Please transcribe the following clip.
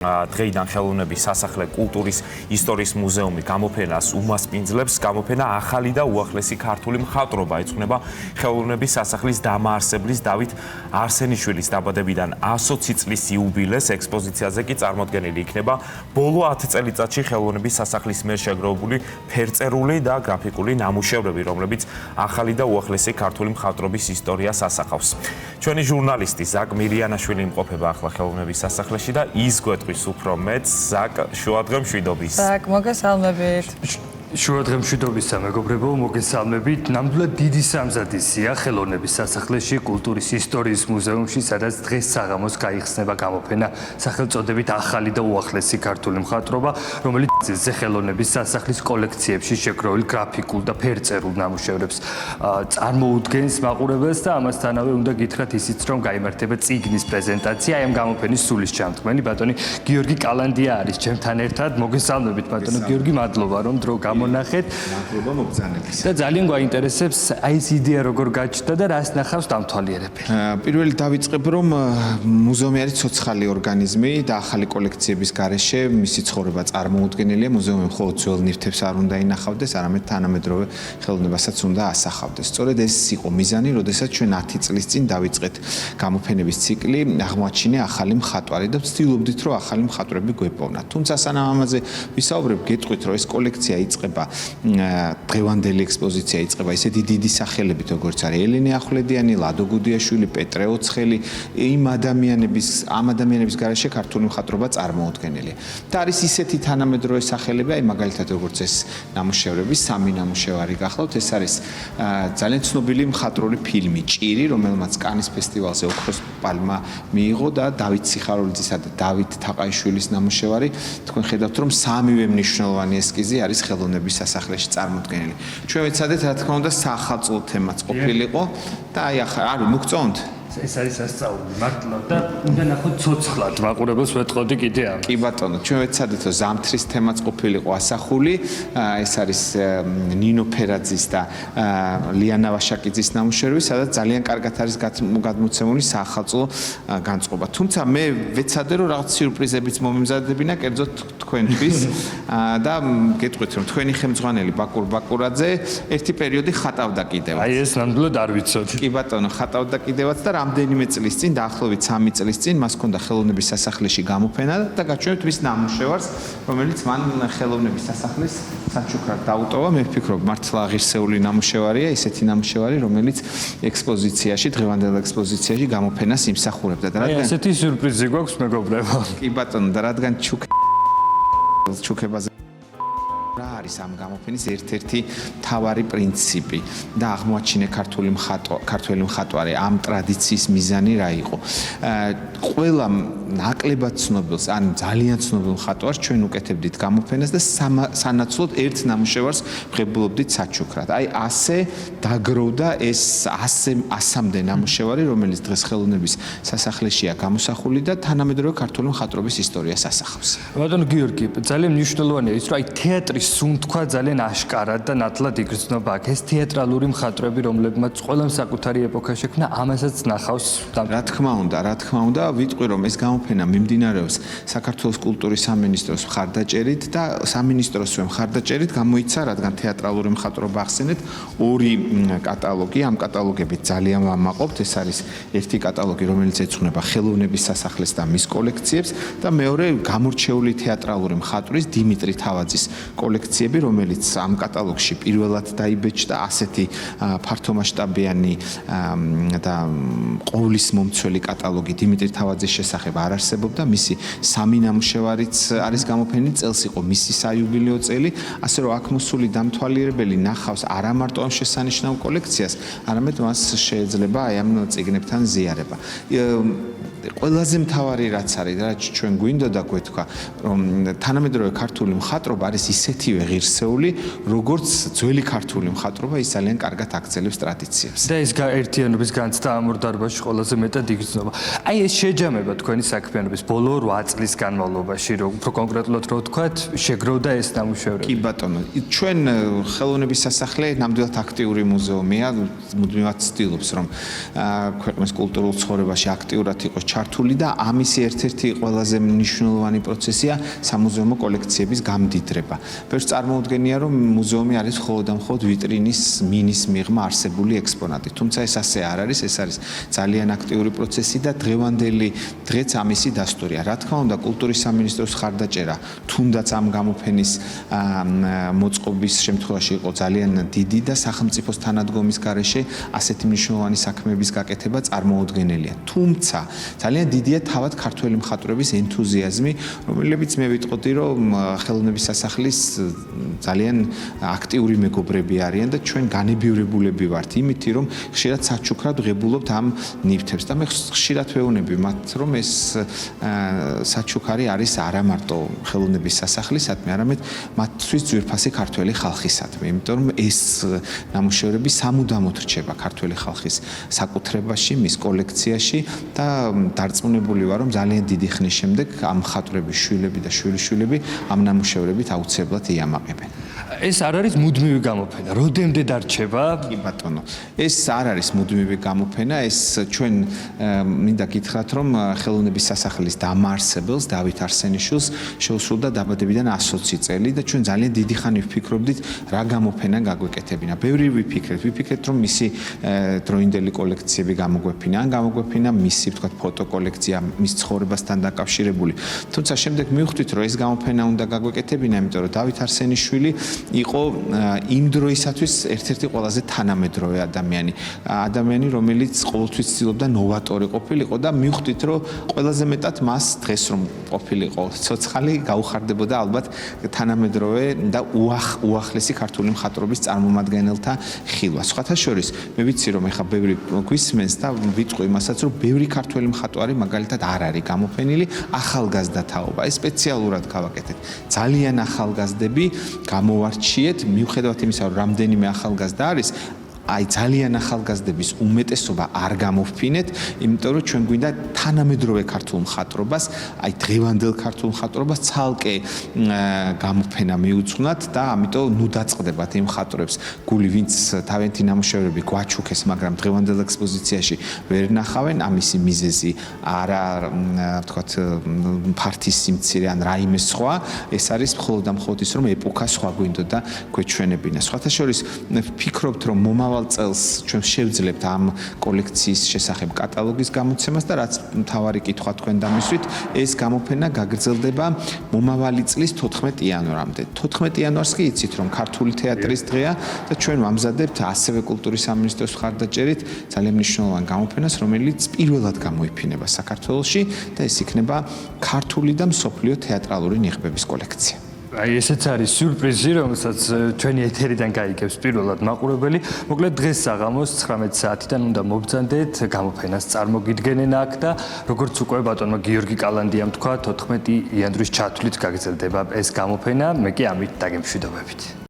დღეიდან ხელოვნების სასახლე კულტურის ისტორიის მუზეუმი გამოფენას უმასპინძლებს. გამოფენა ახალი და უახლესი ქართული მხატვრობა ეძღვნება ხელოვნების სასახლის დამაარსებლის დავით არსენიშვილის დაბადებიდან 120 წლის იუბილეს. ექსპოზიციაზე კი წარმოდგენილი იქნება ბოლო 10 წელიწადში ხელოვნების სასახლის მიერ შეგროვებული ფერწერული და გრაფიკული ნამუშევრები, რომლებიც ახალი და უახლესი ქართული მხატვრობის ისტორიას ასახავს. ჩვენი ჟურნალისტი ზაკ მირიანაშვილი იმყოფება ახლა ხელოვნების სასახლეში და ის გვეტყვის უფრო მეტს. ზაკ, შუადღე მშვიდობის. ზაკ, მოგესალმებით. შუადღე მშვიდობისა, მეგობრებო, მოგესალმებით. ნამდვილად დიდი სამზადისია ხელოვნების სასახლეში, კულტურის ისტორიის მუზეუმში, სადაც დღეს საღამოს გაიხსნება გამოფენა სახელწოდებით ახალი და უახლესი ქართული მხატვრობა, რომელიც ზე ხელოვნების სასახლის კოლექციებში შეგროვილ გრაფიკულ და ფერწერულ ნამუშევრებს წარმოუდგენს მაყურებელს და ამასთანავე უნდა გითხრათ ისიც, რომ გაიმართება წიგნის პრეზენტაცია. აი ამ გამოფენის სულისჩამდგმელი ბატონი გიორგი კალანდია არის ჩემთან ერთად. მოგესალმებით, ბატონო გიორგი, მადლობა, რომ დრო გამონახეთ. მადლობა მოგზაურობის. და ძალიან გვაინტერესებს აი ეს იდეა როგორ გაჩნდა და რას ნახავს დამთვალიერებელი. პირველი დავიწყებ, რომ მუზეუმი არის ცოცხალი ორგანიზმი და ახალი კოლექციების გარეშე მისი ცხოვრება წარმოუდგენელია. მუზეუმი მხოლოდ ძველ ნივთებს არ უნდა ინახავდეს, არამედ თანამედროვე ხელოვნებასაც უნდა ასახავდეს. სწორედ ეს იყო მიზანი, როდესაც ჩვენ 10 წლის წინ დავიწყეთ გამოფენების ციკლი, აღმოაჩინე ახალი მხატვარი და ვცდილობდით, რომ ახალი მხატვრები გვეპოვნათ. თუმცა სანამ ამაზე ვისაუბრებ, გეტყვით, რომ ეს კოლექცია იწყება, დღევანდელი ექსპოზიცია იწყება ისეთი დიდი სახელებით, როგორც არის ელენე ახვლედიანი, ლადო გუდიაშვილი, პეტრე ოცხელი, ამ ადამიანების გარეშე ქართული მხატვრობა წარმოუდგენელია. და არის ისეთი თანამედროვე სახელები, აი მაგალითად როგორც ეს ნამუშევრები, 3 ნამუშევარი გახლავთ, ეს არის ძალიან ცნობილი მხატვრული ფილმი ჭირი, რომელმაც კანის ფესტივალზე ოქროს პალმა მიიღო და დავით სიხარულიძისა და დავით თაყაიშვილის ნამუშევარი. თქვენ ხედავთ, რომ სამივე მნიშვნელოვანი ესკიზი არის ხელოვნების სასახლეში წარმოდგენილი. ჩვენ ვეცადეთ, რა თქმა უნდა, სახალხო თემაც ყოფილიყო და აი ახლა არის მოგწონთ? ეს არის სასწაული მართლად და უნდა ნახოთ ცოცხლად მაყურებელს ვეტყოდი კიდე ამ. კი ბატონო, ჩვენ ვეცადეთ, რომ ზამთრის თემაც ყოფილიყო ასახული. ეს არის ნინო ფერაძის და ლიანა ვაშაკიძის ნამუშევრები, სადაც ძალიან კარგად არის გადმოცემული სახალხო განწყობა. თუმცა მე ვეცადე, რომ რაღაც სიურპრიზებიც მომიმზადებინა, კერძოდ თქვენთვის და გეტყვით, რომ თქვენი ხელმძღვანელი ბაკურ ბაკურაძე ერთი პერიოდი ხატავდა კიდევ. აი ეს ნამდვილად არ ვიცოდი. კი ბატონო, ხატავდა კიდევაც და რამდენიმე წლის წინ, დაახლოებით 3 წლის წინ მას ჰქონდა ხელოვნების სასახლეში გამოფენა და გაჩვენებთ მის ნამუშევარს, რომელიც მან ხელოვნების სასახლის საჩუქრად დაუტოვა. მე ვფიქრობ, მართლა აღირსეული ნამუშევარია, ისეთი ნამუშევარი, რომელიც ექსპოზიციაში, დღევანდელ ექსპოზიციაში გამოფენას იმსახურებდა. და აი ესეთი სიურპრიზი გვაქვს, მეგობრებო. კი ბატონო, და რადგან ჩუქებაზე რა არის ამ გამოფენის ერთ-ერთი მთავარი პრინციპი და აღმოაჩინე ქართული მხატვარი ამ ტრადიციის მიზანი რა იყო. ყველა ნაკლებად ცნობილს, ან ძალიან ცნობილ მხატვარს ჩვენ უკეთებდით გამოფენას და სანაცვლოდ ერთ ნამუშევარს ვღებულობდით საჩუქრად. აი ასე დაგროვდა ეს 100-მდე ნამუშევარი, რომელიც დღეს ხელოვნების სასახლეშია გამოსახული და თანამედროვე ქართული მხატვრობის ისტორიას ასახავს. ბატონო გიორგი, ძალიან მნიშვნელოვანია ის, რომ აი თეატრის სუნთქვა ძალიან აშკარად და ნათლად იგრძნობა აქ. ეს თეატრალური მხატვრები, რომლებმაც ყველამ საკუთარი ეპოქა შექმნა, ამასაც ნახავს. რა თქმა უნდა, ვიტყვი, რომ ეს გამოფენა მიმდინარეობს საქართველოს კულტურის სამინისტროს მხარდაჭერით და სამინისტროსვე მხარდაჭერით გამოიცა, რადგან თეატრალური მხატვრობა ახსენეთ, 2 კატალოგი. ამ კატალოგებით ძალიან ვამაყობთ. ეს არის ერთი კატალოგი, რომელიც ეძღვნება ხელოვნების სასახლეს და მის კოლექციებს და მეორე გამორჩეული თეატრალური მხატვრის დიმიტრი თავაძის კოლექციები, რომელიც ამ კატალოგში პირველად დაიბეჭდა ასეთი ფართომასშტაბიანი და ყოვლის მომცველი კატალოგი დიმიტრი თავაძის შესახებ არ არსებობდა. მისი 3 ნამუშევარიც არის გამოფენილი, წელს იყო მისი საიუბილეო წელი, ასე რომ აქ მოსული დამთვალიერებელი ნახავს არა მარტო ამ შესანიშნავ კოლექციას, არამედ მას შეეძლება აი ამ წიგნებთან ზიარება. ყველაზე მთავარი რაც არის, რაც ჩვენ გვინდა და გვეთქვა, რომ თანამედროვე ქართული მხატვრობა არის ისეთივე ღირსეული, როგორც ძველი ქართული მხატვრობა, ის ძალიან კარგად აქცელებს ტრადიციებს. და ეს ერთიანობის განცდა ამ ორ დარბაზში ყველაზე მეტად იგრძნობა. აი ეს შეჯამება თქვენი საქმიანობის ბოლო 8 წლის განმავლობაში, უფრო კონკრეტულად რო ვთქვათ, შეგროვდა ეს ნამუშევრები. კი ბატონო, ჩვენ ხელოვნების სასახლე ნამდვილად აქტიური მუზეუმია, მუდმივად ცდილობს, რომ ქვეყნის კულტურულ ცხოვრებაში აქტიურად იყოს ჩართული და ამის ერთ-ერთი ყველაზე მნიშვნელოვანი პროცესია სამუზეუმო კოლექციების გამდიდრება. ბევრს წარმოუდგენია, რომ მუზეუმი არის მხოლოდ და მხოლოდ ვიტრინის მინის მიღმა არსებული ექსპონატი. თუმცა ეს ასე არ არის, ეს არის ძალიან აქტიური პროცესი და დღევანდელი დღეც ამისი დასტურია. რა თქმა უნდა, კულტურის სამინისტროს ხარდაჭერა თუნდაც ამ გამოფენის მოწყობის შემთხვევაში იყო ძალიან დიდი და სახელმწიფოს თანადგომის გარეშე ასეთი მნიშვნელოვანი საქმეების გაკეთება წარმოუდგენელია. თუმცა ძალიან დიდია თავად ქართველი მხატვრების ენთუზიაზმი, რომლებიც მე ვიტყოდი, რომ ხელოვნების სასახლის ძალიან აქტიური მეგობრები არიან და ჩვენ განებივრებულები ვართ იმით, რომ ხშირად საჩუქრად ვღებულობთ ამ ნივთებს და მე ხშირად ვეუბნები მათ, რომ ეს საჩუქარი არის არა მარტო ხელოვნების სასახლისადმი, არამედ მათთვის ძვირფასი ქართველი ხალხისადმი, იმიტომ რომ ეს ნამუშევრები სამუდამოდ რჩება ქართველი ხალხის საკუთრებაში, მის კოლექციაში და დარწმუნებული ვარ, რომ ძალიან დიდი ხნის შემდეგ ამ მხატვრების შვილები და შვილიშვილები ამ ნამუშევრებით აუცილებლად იამაყებენ. ეს არ არის მუდმივი გამოფენა. როდემდე დარჩება? კი ბატონო. ეს არ არის მუდმივი გამოფენა, ეს ჩვენ მინდა გითხრათ, რომ ხელოვნების სასახლის დამაარსებელს დავით არსენიშვილს შეუსრულდა დაბადებიდან 120 წელი და ჩვენ ძალიან დიდი ხანი ვფიქრობდით, რა გამოფენა გაგვეკეთებინა. ბევრი ვიფიქრეთ, რომ მისი დროინდელი კოლექციები გამოგვეფინა, ან გამოგვეფინა მისი, ვთქვათ, ფოტო კოლექცია მის ცხოვრებასთან დაკავშირებული. თუმცა შემდეგ მივხვდით, რომ ეს გამოფენა უნდა გაგვეკეთებინა, იმიტომ რომ დავით არსენიშვილი იყო იმ დროისათვის ერთ-ერთი ყველაზე თანამედროვე ადამიანი, რომელიც ყოველთვის ცდილობდა ნოვატორი ყოფილიყო და მივხვდით, რომ ყველაზე მეტად მას დღეს რომ ყოფილიყო ცოცხალი გაუხარდებოდა ალბათ თანამედროვე და უახლესი ქართული მხატვრობის წარმომადგენელთა ხილვა. სხვათა შორის, მე ვიცი, რომ ეხა ბევრი გვისმენს და ვიტყვი იმასაც, რომ ბევრი ქართველი მხატვარი მაგალითად არ არის გამოფენილი ახალგაზრდა თაობა. ეს სპეციალურად გავაკეთეთ. ძალიან ახალგაზრდები გამოვარჩიეთ, მიუხედავად იმისა, რომ რამდენიმე ახალგაზრდა არის, აი ძალიან ახალგაზრდების უმეტესობა არ გამოვფინეთ, იმიტომ რომ ჩვენ გვინდა თანამედროვე ქართულ მხატვრობას, აი დღევანდელ ქართულ მხატვრობას ცალკე გამოფენა მიუძღვნათ და ამიტომ ნუ დაწყდებათ იმ მხატვრებს გული, ვინც თავიანთი ნამუშევრები გვაჩუქეს, მაგრამ დღევანდელ ექსპოზიციაში ვერ ნახავენ, ამისი მიზეზი არა, ვთქვათ, ფართის სიმცირე ან რაიმე სხვა, ეს არის მხოლოდ და მხოლოდ ის, რომ ეპოქა სხვა გვინდოდა გვეჩვენებინა. სხვათა შორის ვფიქრობთ, რომ მომავალ წელს ჩვენ შევძლებთ ამ კოლექციის შესახებ კატალოგის გამოცემას და რაც მთავარი კითხვა თქვენ დამისვით, ეს გამოფენა გაგრძელდება მომავალი წლის 14 იანვრამდე. 14 იანვარს კი იცით, რომ ქართული თეატრის დღეა და ჩვენ ვამზადებთ ასევე კულტურის სამინისტროს მხარდაჭერით ძალიან მნიშვნელოვან გამოფენას, რომელიც პირველად გამოიფინება საქართველოში და ეს იქნება ქართული და მსოფლიო თეატრალური ნიღბების კოლექცია. აი ესეც არის სიურპრიზი, რომელსაც ჩვენი ეთერიდან გაიგებს პირველად მაყურებელი. მოკლედ დღეს საღამოს 19 საათიდან უნდა მობრძანდეთ გამოფენას წარმოგიდგენენ აქ და როგორც უკვე ბატონმა გიორგი კალანდიამ თქვა, 14 იანვრის ჩათვლით გაგრძელდება ეს გამოფენა. მე კი ამით დაგემშვიდობებით.